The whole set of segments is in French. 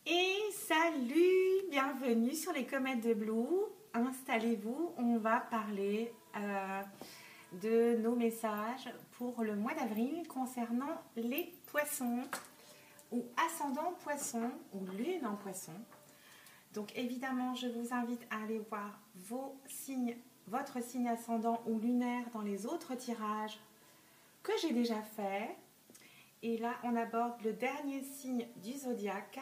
Et salut, bienvenue sur les comètes de Blue. Installez-vous, on va parler de nos messages pour le mois d'avril concernant les poissons ou ascendant poisson ou lune en poisson. Donc évidemment, je vous invite à aller voir vos signes, votre signe ascendant ou lunaire dans les autres tirages que j'ai déjà fait. Et là, on aborde le dernier signe du zodiaque,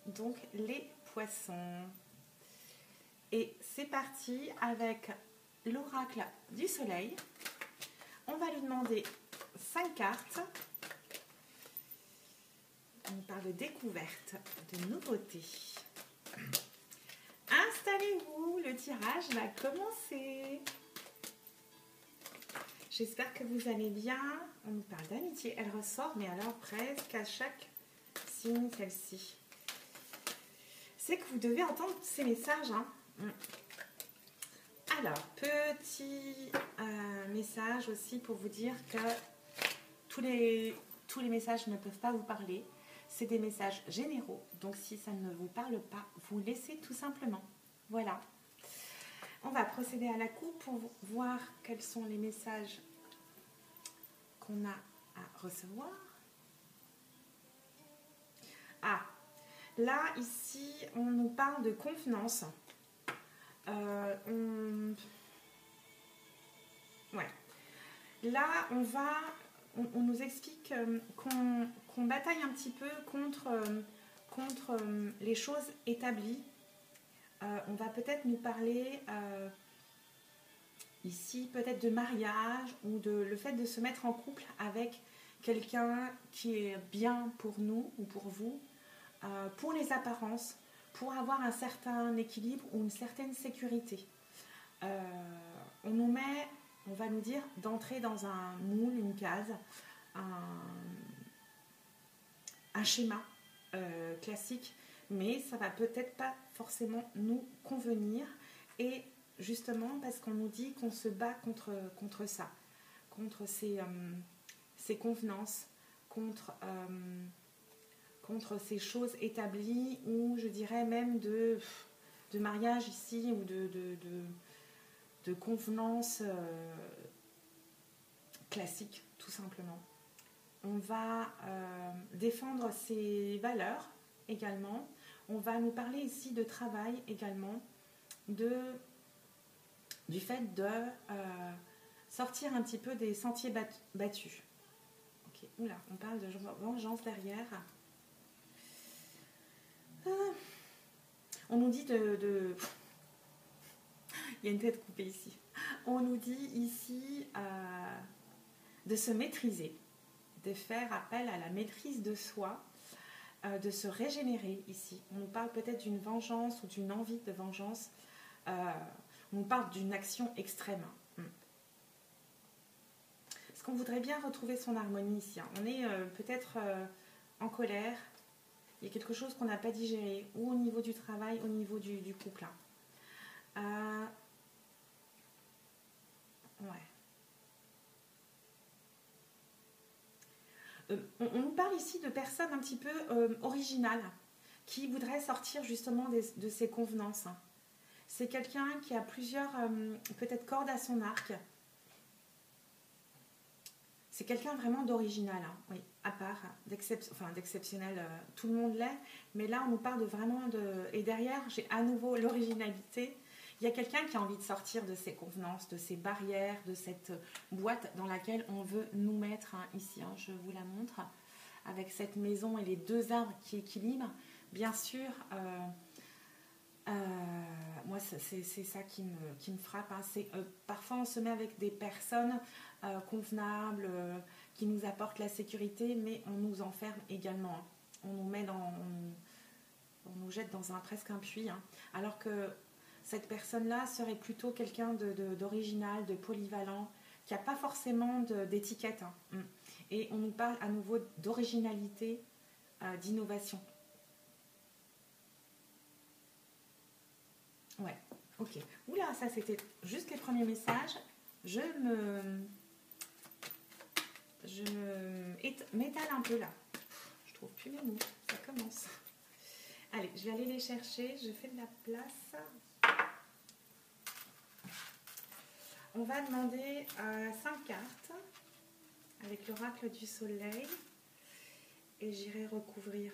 donc les poissons. Et c'est parti avec l'oracle du soleil. On va lui demander 5 cartes. On parle de découverte, de nouveautés. Installez-vous, le tirage va commencer. J'espère que vous allez bien. On nous parle d'amitié. Elle ressort, mais alors presque à chaque signe, celle-ci. C'est que vous devez entendre ces messages. Hein. Alors, petit message aussi pour vous dire que tous les messages ne peuvent pas vous parler. C'est des messages généraux. Donc, si ça ne vous parle pas, vous laissez tout simplement. Voilà. On va procéder à la coupe pour voir quels sont les messages qu'on a à recevoir. Ah, là, ici, on nous parle de convenance. Ouais. Là, on nous explique qu'on bataille un petit peu contre les choses établies. On va peut-être nous parler ici peut-être de mariage ou de le fait de se mettre en couple avec quelqu'un qui est bien pour nous ou pour vous, pour les apparences, pour avoir un certain équilibre ou une certaine sécurité. On va nous dire d'entrer dans un moule, une case, un schéma classique, mais ça va peut-être pas forcément nous convenir, et justement parce qu'on nous dit qu'on se bat contre ça, contre ces convenances, contre ces choses établies, ou je dirais même de mariage ici, ou de convenances classiques, tout simplement. On va défendre ses valeurs également. On va nous parler ici de travail également, du fait de sortir un petit peu des sentiers battus. Okay. Oula, on parle de vengeance derrière. On nous dit il y a une tête coupée ici. On nous dit ici de se maîtriser, de faire appel à la maîtrise de soi, de se régénérer ici. On nous parle peut-être d'une vengeance ou d'une envie de vengeance. On nous parle d'une action extrême. Parce qu'on voudrait bien retrouver son harmonie ici. Hein. On est peut-être en colère. Il y a quelque chose qu'on n'a pas digéré, ou au niveau du travail, au niveau du couple. Hein. Ouais. On nous parle ici de personnes un petit peu originales, qui voudraient sortir justement de ces convenances. C'est quelqu'un qui a plusieurs, peut-être, cordes à son arc. C'est quelqu'un vraiment d'original, hein, oui, à part, d'exceptionnel, tout le monde l'est, mais là on nous parle vraiment et derrière j'ai à nouveau l'originalité. Il y a quelqu'un qui a envie de sortir de ses convenances, de ses barrières, de cette boîte dans laquelle on veut nous mettre, hein, ici, hein, je vous la montre, avec cette maison et les deux arbres qui équilibrent. Bien sûr, moi c'est ça qui me frappe. Hein. Parfois on se met avec des personnes convenables, qui nous apportent la sécurité, mais on nous enferme également. Hein. On nous jette dans presque un puits. Hein. Alors que cette personne-là serait plutôt quelqu'un d'original, de polyvalent, qui n'a pas forcément d'étiquette. Hein. Et on nous parle à nouveau d'originalité, d'innovation. Ouais, ok. Oula, ça c'était juste les premiers messages. Je m'étale un peu là. Je trouve plus les mots. Ça commence. Allez, je vais aller les chercher. Je fais de la place. On va demander 5 cartes avec l'oracle du soleil. Et j'irai recouvrir.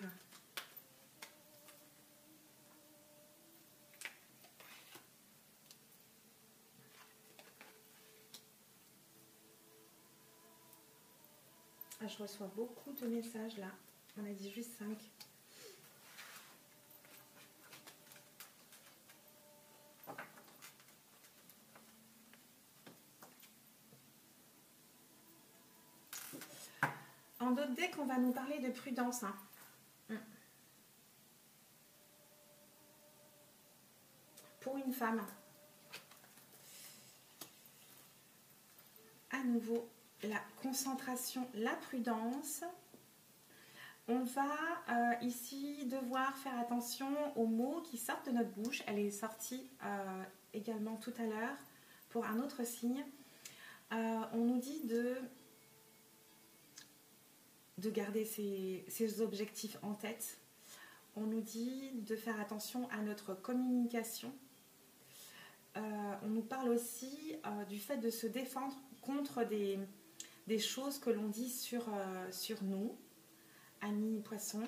Ah, je reçois beaucoup de messages là. On a dit juste 5. En d'autres decks, on va nous parler de prudence. Hein. Pour une femme. À nouveau, la concentration, la prudence. On va ici devoir faire attention aux mots qui sortent de notre bouche. Elle est sortie également tout à l'heure pour un autre signe. On nous dit de garder ses objectifs en tête. On nous dit de faire attention à notre communication. On nous parle aussi du fait de se défendre contre des choses que l'on dit sur nous. Amis Poisson.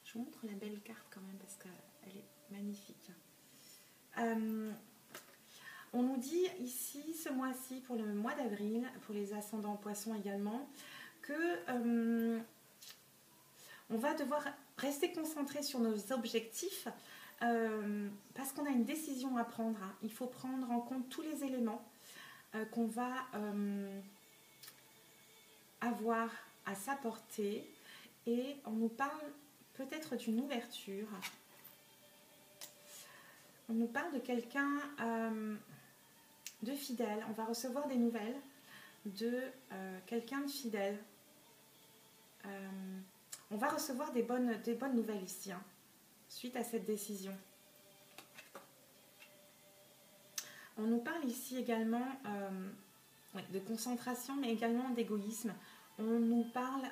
Je vous montre la belle carte quand même parce qu'elle est magnifique. On nous dit ici, ce mois-ci, pour le mois d'avril, pour les ascendants Poissons également, que on va devoir rester concentré sur nos objectifs parce qu'on a une décision à prendre. Hein. Il faut prendre en compte tous les éléments qu'on va avoir à sa portée et on nous parle peut-être d'une ouverture. On nous parle de quelqu'un de fidèle. On va recevoir des nouvelles de quelqu'un de fidèle. On va recevoir des bonnes nouvelles ici, hein, suite à cette décision. On nous parle ici également de concentration, mais également d'égoïsme. On nous parle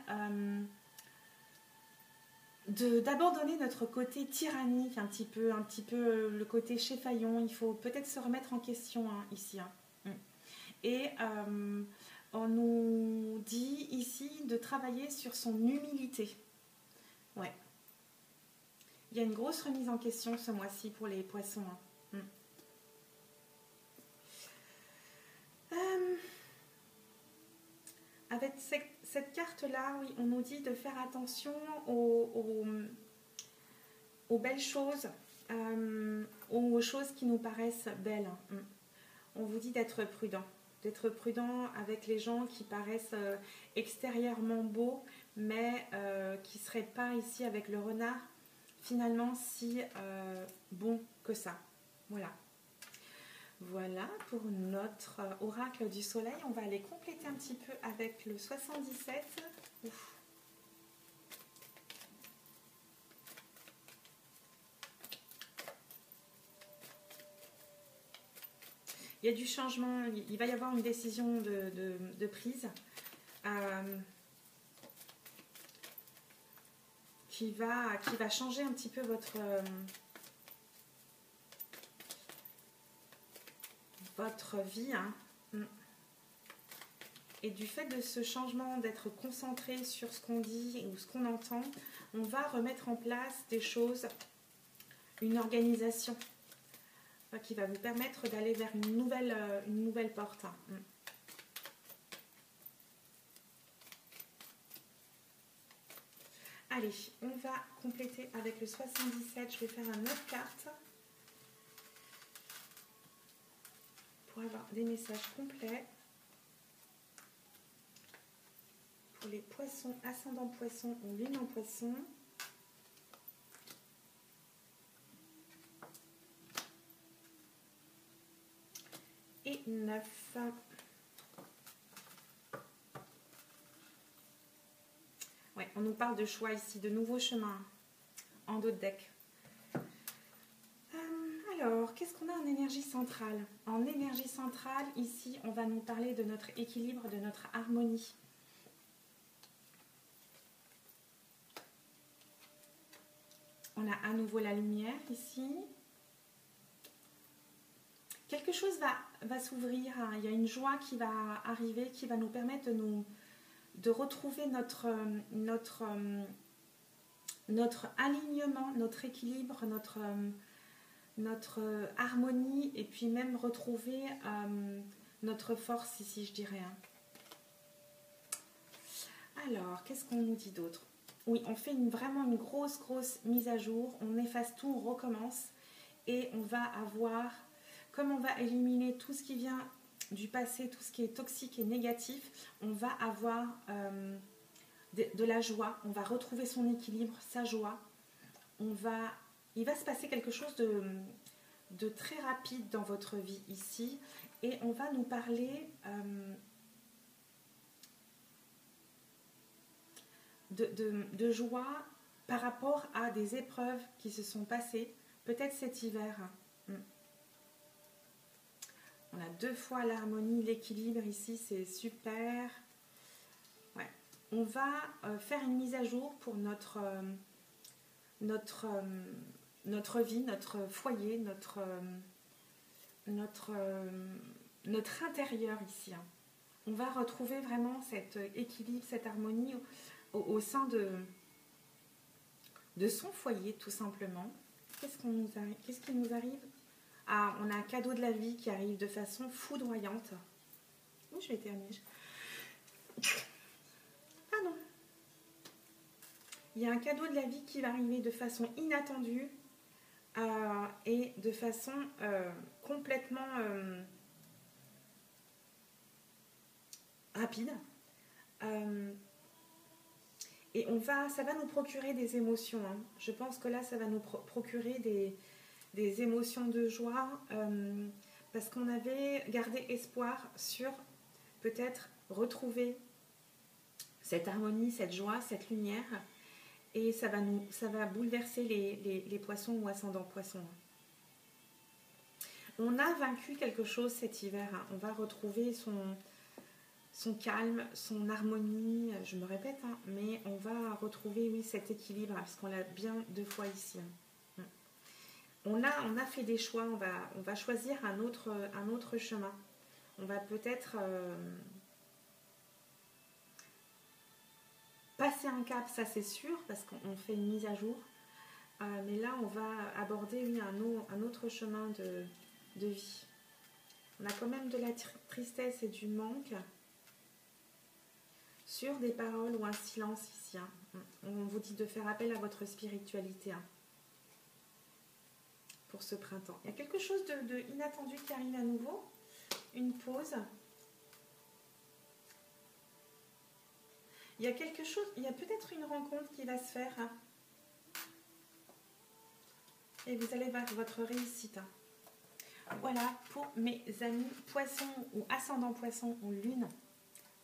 d'abandonner notre côté tyrannique, un petit peu le côté chéfaillon. Il faut peut-être se remettre en question hein, ici. Hein. Et on nous dit ici de travailler sur son humilité. Ouais. Il y a une grosse remise en question ce mois-ci pour les poissons. Hein. Avec cette carte-là, oui, on nous dit de faire attention aux belles choses, aux choses qui nous paraissent belles. On vous dit d'être prudent avec les gens qui paraissent extérieurement beaux, mais qui ne seraient pas ici avec le renard, finalement si bons que ça. Voilà. Voilà pour notre oracle du soleil. On va aller compléter un petit peu avec le 77. Ouf. Il y a du changement, il va y avoir une décision de prise qui va changer un petit peu votre vie. Hein. Et du fait de ce changement, d'être concentré sur ce qu'on dit ou ce qu'on entend, on va remettre en place des choses, une organisation qui va vous permettre d'aller vers une nouvelle porte. Allez, on va compléter avec le 77. Je vais faire un autre carte pour avoir des messages complets. Pour les poissons, ascendant poisson ou lune en poisson. Et 9. Ouais, on nous parle de choix ici, de nouveaux chemins en d'autres decks. Alors, qu'est-ce qu'on a en énergie centrale? En énergie centrale, ici, on va nous parler de notre équilibre, de notre harmonie. On a à nouveau la lumière ici. Quelque chose va s'ouvrir. Il y a une joie qui va arriver, qui va nous permettre de retrouver notre alignement, notre équilibre, notre harmonie, et puis même retrouver notre force ici, je dirais. Alors, qu'est-ce qu'on nous dit d'autre? Oui, on fait vraiment une grosse mise à jour. On efface tout, on recommence. Et on va avoir, comme on va éliminer tout ce qui vient du passé, tout ce qui est toxique et négatif, on va avoir de la joie. On va retrouver son équilibre, sa joie. Il va se passer quelque chose de très rapide dans votre vie ici. Et on va nous parler de joie par rapport à des épreuves qui se sont passées, peut-être cet hiver. On a 2 fois l'harmonie, l'équilibre ici, c'est super. Ouais. On va faire une mise à jour pour notre vie, notre foyer, notre intérieur ici. On va retrouver vraiment cet équilibre, cette harmonie au sein de son foyer, tout simplement. Qu'est-ce qui nous arrive? Ah, on a un cadeau de la vie qui arrive de façon foudroyante. Oh, je vais éternuer. Pardon. Il y a un cadeau de la vie qui va arriver de façon inattendue et de façon complètement rapide. Et ça va nous procurer des émotions. Je pense que là, ça va nous procurer des émotions de joie parce qu'on avait gardé espoir sur peut-être retrouver cette harmonie, cette joie, cette lumière. Et ça va bouleverser les poissons ou ascendants poissons. On a vaincu quelque chose cet hiver. On va retrouver son calme, son harmonie, je me répète, mais on va retrouver, oui, cet équilibre, parce qu'on l'a bien 2 fois ici. On a fait des choix, on va choisir un autre chemin. On va peut-être passer un cap, ça c'est sûr, parce qu'on fait une mise à jour. Mais là, on va aborder, oui, un autre chemin de vie. On a quand même de la tristesse et du manque sur des paroles ou un silence ici. On vous dit de faire appel à votre spiritualité pour ce printemps. Il y a quelque chose de inattendu qui arrive à nouveau. Une pause. Il y a quelque chose, il y a peut-être une rencontre qui va se faire. Et vous allez voir votre réussite. Voilà pour mes amis poissons ou ascendant poisson ou lune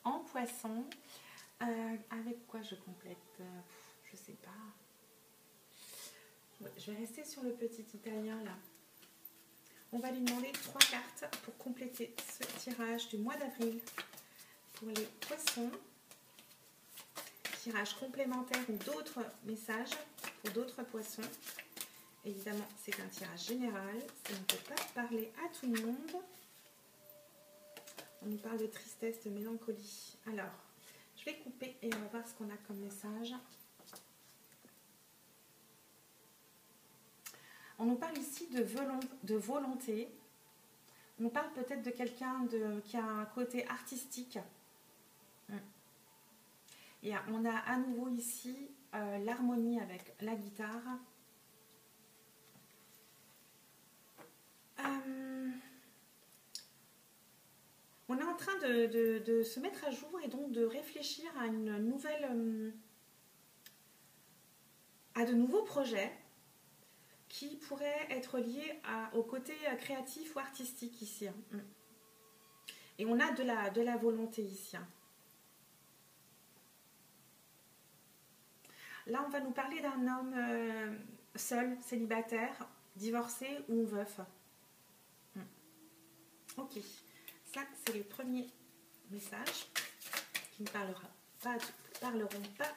en poisson. Avec quoi je complète? Je sais pas. Ouais, je vais rester sur le petit italien là. On va lui demander 3 cartes pour compléter ce tirage du mois d'avril pour les poissons. Tirage complémentaire ou d'autres messages pour d'autres poissons. Évidemment, c'est un tirage général. Ça ne peut pas parler à tout le monde. On nous parle de tristesse, de mélancolie. Alors, je vais couper et on va voir ce qu'on a comme message. On nous parle ici de volonté. On nous parle peut-être de quelqu'un qui a un côté artistique. Et on a à nouveau ici l'harmonie avec la guitare. On est en train de se mettre à jour et donc de réfléchir à une nouvelle, à de nouveaux projets qui pourraient être liés au côté créatif ou artistique ici. Et on a de la volonté ici. Là, on va nous parler d'un homme seul, célibataire, divorcé ou veuf. Ok, ça c'est les premiers messages qui ne parleront pas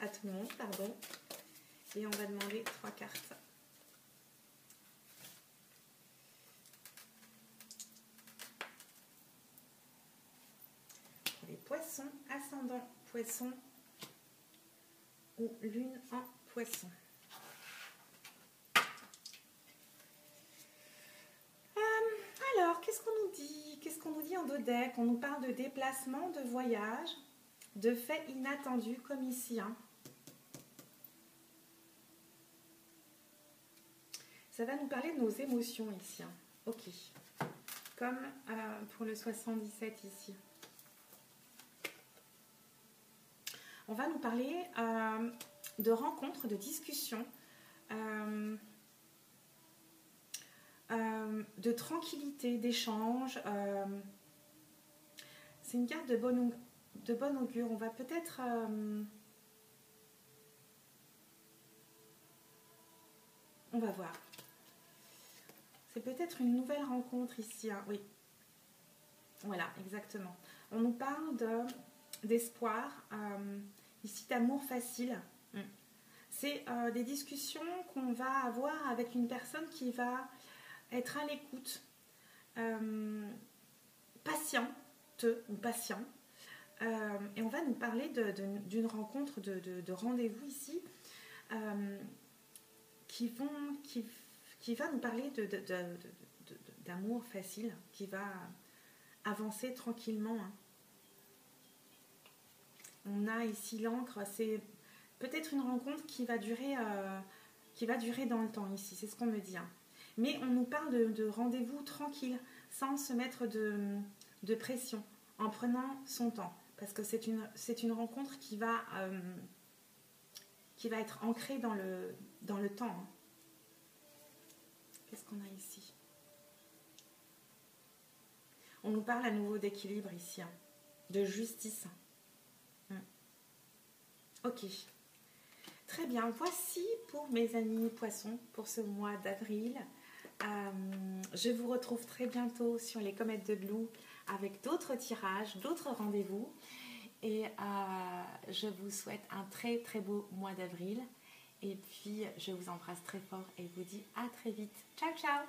à tout le monde, pardon. Et on va demander 3 cartes poisson, ascendant poisson ou lune en poisson. Alors, qu'est-ce qu'on nous dit? Qu'est-ce qu'on nous dit en dodeck? On nous parle de déplacement, de voyage, de faits inattendus comme ici. Hein. Ça va nous parler de nos émotions ici. Hein. Ok. Comme pour le 77 ici. On va nous parler de rencontres, de discussions, de tranquillité, d'échange. C'est une carte de bon augure. On va peut-être... on va voir. C'est peut-être une nouvelle rencontre ici. Hein. Oui. Voilà, exactement. On nous parle d'espoir, ici d'amour facile. C'est des discussions qu'on va avoir avec une personne qui va être à l'écoute, patiente ou patient. Et on va nous parler d'une rencontre, de rendez-vous ici, qui va nous parler d'amour facile, qui va avancer tranquillement. Hein. On a ici l'encre, c'est peut-être une rencontre qui va durer dans le temps ici, c'est ce qu'on me dit. Hein. Mais on nous parle de rendez-vous tranquille, sans se mettre de pression, en prenant son temps. Parce que c'est une rencontre qui va être ancrée dans le temps. Hein. Qu'est-ce qu'on a ici? On nous parle à nouveau d'équilibre ici, hein, de justice. Ok. Très bien, voici pour mes amis poissons pour ce mois d'avril. Je vous retrouve très bientôt sur les comètes de Blue avec d'autres tirages, d'autres rendez-vous. Et je vous souhaite un très très beau mois d'avril. Et puis je vous embrasse très fort et vous dis à très vite. Ciao ciao!